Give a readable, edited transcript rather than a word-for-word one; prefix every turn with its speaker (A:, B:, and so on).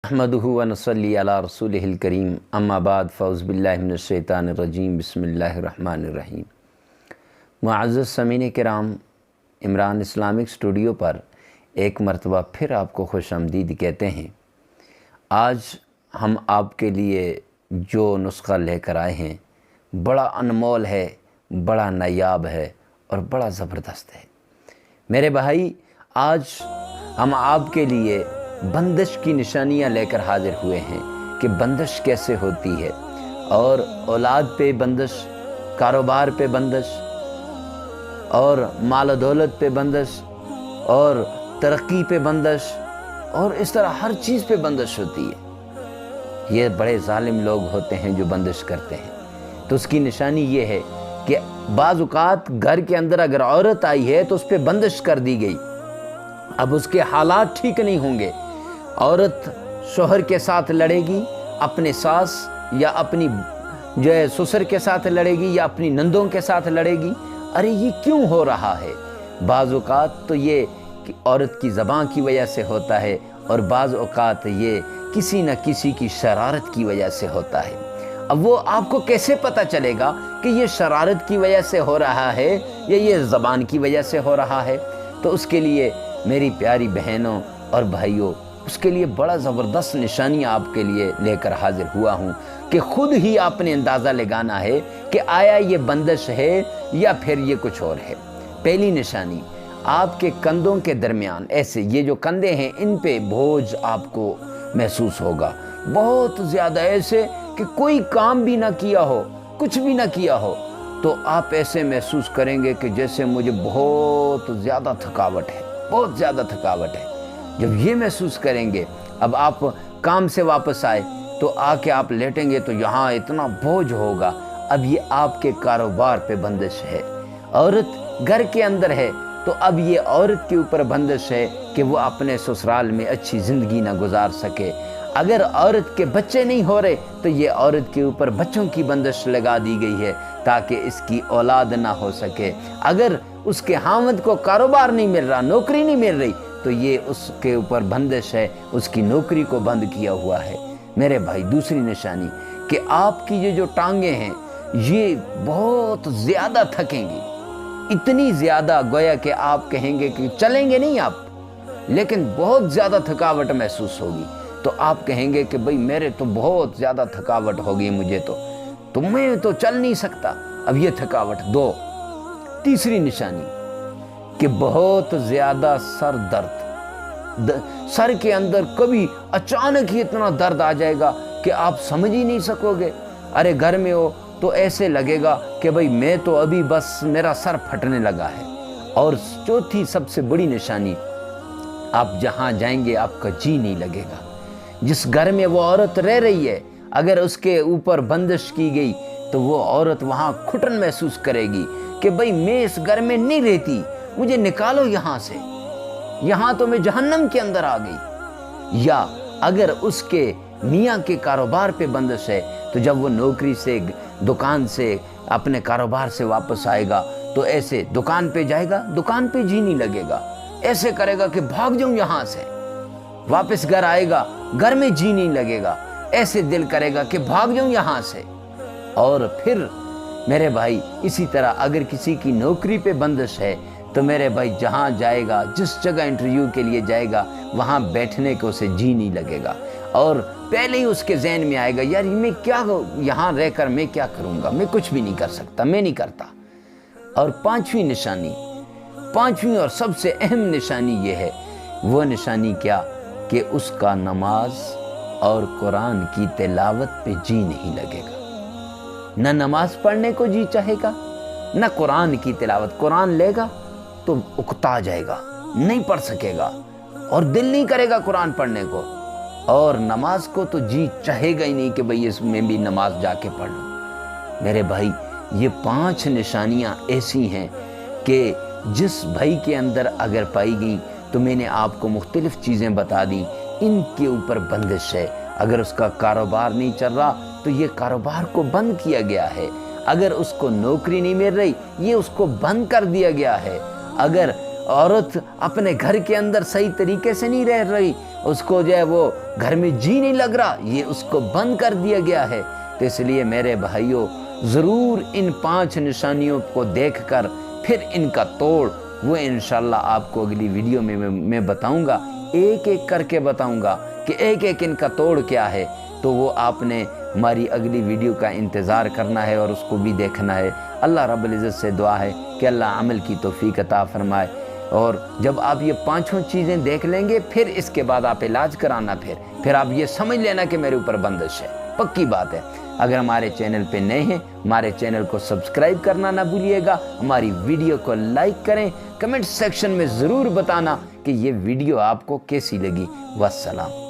A: अहमदुहु व नसल्ली अला रसूलिहिल करीम अम्मा बाद फ़ौज़ बिल्लाहि मिनश शैतानिर रजीम बिस्मिल्लाहिर रहमानिर रहीम। मुअज़्ज़ज़ समीन किराम, इमरान इस्लामिक स्टूडियो पर एक मरतबा फिर आपको खुशामदीद कहते हैं। आज हम आपके लिए जो नुस्ख़ा लेकर आए हैं बड़ा अनमोल है, बड़ा नायाब है और बड़ा ज़बरदस्त है। मेरे भाई, आज हम आपके लिए बंदिश की निशानियां लेकर हाजिर हुए हैं कि बंदिश कैसे होती है, और औलाद पे बंदिश, कारोबार पे बंदिश, और माल दौलत पे बंदिश, और तरक्की पे बंदिश, और इस तरह हर चीज़ पे बंदिश होती है। ये बड़े जालिम लोग होते हैं जो बंदिश करते हैं। तो उसकी निशानी ये है कि बाज़ औक़ात घर के अंदर अगर औरत आई है तो उस पर बंदिश कर दी गई। अब उसके हालात ठीक नहीं होंगे। औरत शोहर के साथ लड़ेगी, अपने सास या अपनी जो है ससुर के साथ लड़ेगी, या अपनी नंदों के साथ लड़ेगी। अरे ये क्यों हो रहा है? बाज़ औक़ात तो ये कि औरत की ज़बान की वजह से होता है, और बाज़ औक़ात ये किसी न किसी की शरारत की वजह से होता है। अब वो आपको कैसे पता चलेगा कि ये शरारत की वजह से हो रहा है या ये ज़बान की वजह से हो रहा है? तो उसके लिए मेरी प्यारी बहनों और भाइयों, उसके लिए बड़ा ज़बरदस्त निशानियाँ आपके लिए लेकर हाजिर हुआ हूँ कि ख़ुद ही आपने अंदाज़ा लगाना है कि आया ये बंदिश है या फिर ये कुछ और है। पहली निशानी, आपके कंधों के दरमियान ऐसे ये जो कंधे हैं इन पे बोझ आपको महसूस होगा, बहुत ज़्यादा, ऐसे कि कोई काम भी ना किया हो, कुछ भी ना किया हो, तो आप ऐसे महसूस करेंगे कि जैसे मुझे बहुत ज़्यादा थकावट है, बहुत ज़्यादा थकावट है। जब ये महसूस करेंगे, अब आप काम से वापस आए तो आके आप लेटेंगे तो यहाँ इतना बोझ होगा। अब ये आपके कारोबार पे बंदिश है। औरत घर के अंदर है तो अब ये औरत के ऊपर बंदिश है कि वो अपने ससुराल में अच्छी ज़िंदगी ना गुजार सके। अगर औरत के बच्चे नहीं हो रहे तो ये औरत के ऊपर बच्चों की बंदिश लगा दी गई है ताकि इसकी औलाद ना हो सके। अगर उसके हामद को कारोबार नहीं मिल रहा, नौकरी नहीं मिल रही, तो ये उसके ऊपर बंदिश है, उसकी नौकरी को बंद किया हुआ है। मेरे भाई, दूसरी निशानी कि आपकी ये जो टांगें हैं ये बहुत ज़्यादा थकेंगी, इतनी ज़्यादा गोया कि आप कहेंगे कि चलेंगे नहीं आप, लेकिन बहुत ज़्यादा थकावट महसूस होगी। तो आप कहेंगे कि भाई मेरे तो बहुत ज़्यादा थकावट होगी, मुझे तो मैं तो चल नहीं सकता। अब ये थकावट दो। तीसरी निशानी कि बहुत ज़्यादा सर दर्द, सर के अंदर कभी अचानक ही इतना दर्द आ जाएगा कि आप समझ ही नहीं सकोगे। अरे घर में हो तो ऐसे लगेगा कि भाई मैं तो अभी बस मेरा सर फटने लगा है। और चौथी सबसे बड़ी निशानी, आप जहाँ जाएंगे आपका जी नहीं लगेगा। जिस घर में वो औरत रह रही है, अगर उसके ऊपर बंदिश की गई तो वो औरत वहाँ घुटन महसूस करेगी कि भाई मैं इस घर में नहीं रहती, मुझे निकालो यहाँ से, यहाँ तो मैं जहन्नम के अंदर आ गई। या अगर उसके मियाँ के कारोबार पे बंदिश है तो जब वो नौकरी से, दुकान से, अपने कारोबार से वापस आएगा तो ऐसे दुकान पे जाएगा, दुकान पे जी नहीं लगेगा, ऐसे करेगा कि भाग जाऊं यहाँ से। वापस घर आएगा, घर में जी नहीं लगेगा, ऐसे दिल करेगा कि भाग जाऊं यहाँ से। और फिर मेरे भाई, इसी तरह अगर किसी की नौकरी पे बंदिश है तो मेरे भाई जहाँ जाएगा, जिस जगह इंटरव्यू के लिए जाएगा, वहाँ बैठने को उसे जी नहीं लगेगा, और पहले ही उसके जहन में आएगा यार मैं क्या, यहाँ रहकर मैं क्या करूँगा, मैं कुछ भी नहीं कर सकता, मैं नहीं करता। और पांचवी निशानी, पांचवी और सबसे अहम निशानी ये है, वो निशानी क्या कि उसका नमाज और कुरान की तिलावत पे जी नहीं लगेगा। न नमाज पढ़ने को जी चाहेगा, न कुरान की तिलावत। कुरान लेगा तो उकता जाएगा, नहीं पढ़ सकेगा, और दिल नहीं करेगा कुरान पढ़ने को, और नमाज को तो जी चाहेगा ही नहीं कि भाई इसमें भी नमाज जाके पढ़ लूँ। मेरे भाई, ये 5 निशानियाँ ऐसी हैं कि जिस भाई के अंदर अगर पाई गई तो मैंने आपको मुख्तलिफ चीज़ें बता दी, इनके ऊपर बंदिश है। अगर उसका कारोबार नहीं चल रहा तो ये कारोबार को बंद किया गया है। अगर उसको नौकरी नहीं मिल रही, ये उसको बंद कर दिया गया है। अगर औरत अपने घर के अंदर सही तरीके से नहीं रह रही, اس کو جو ہے وہ گھر میں جی نہیں لگ رہا، یہ اس کو بند کر دیا گیا ہے۔ تو اس لیے میرے بھائیوں ضرور ان 5 نشانیوں کو دیکھ کر پھر ان کا توڑ وہ انشاءاللہ آپ کو اگلی ویڈیو میں بتاؤں گا، ایک ایک کر کے بتاؤں گا کہ ایک ایک ان کا توڑ کیا ہے۔ تو وہ آپ نے ہماری اگلی ویڈیو کا انتظار کرنا ہے اور اس کو بھی دیکھنا ہے۔ اللہ رب العزت سے دعا ہے کہ اللہ عمل کی توفیق عطا فرمائے، اور جب آپ یہ 5 چیزیں دیکھ لیں گے پھر اس کے بعد آپ علاج کرانا، پھر آپ یہ سمجھ لینا کہ میرے اوپر بندش ہے، پکی بات ہے۔ اگر ہمارے چینل پہ نئے ہیں ہمارے چینل کو سبسکرائب کرنا نہ بھولیے گا، ہماری ویڈیو کو لائک کریں، کمنٹ سیکشن میں ضرور بتانا کہ یہ ویڈیو آپ کو کیسی لگی۔ والسلام۔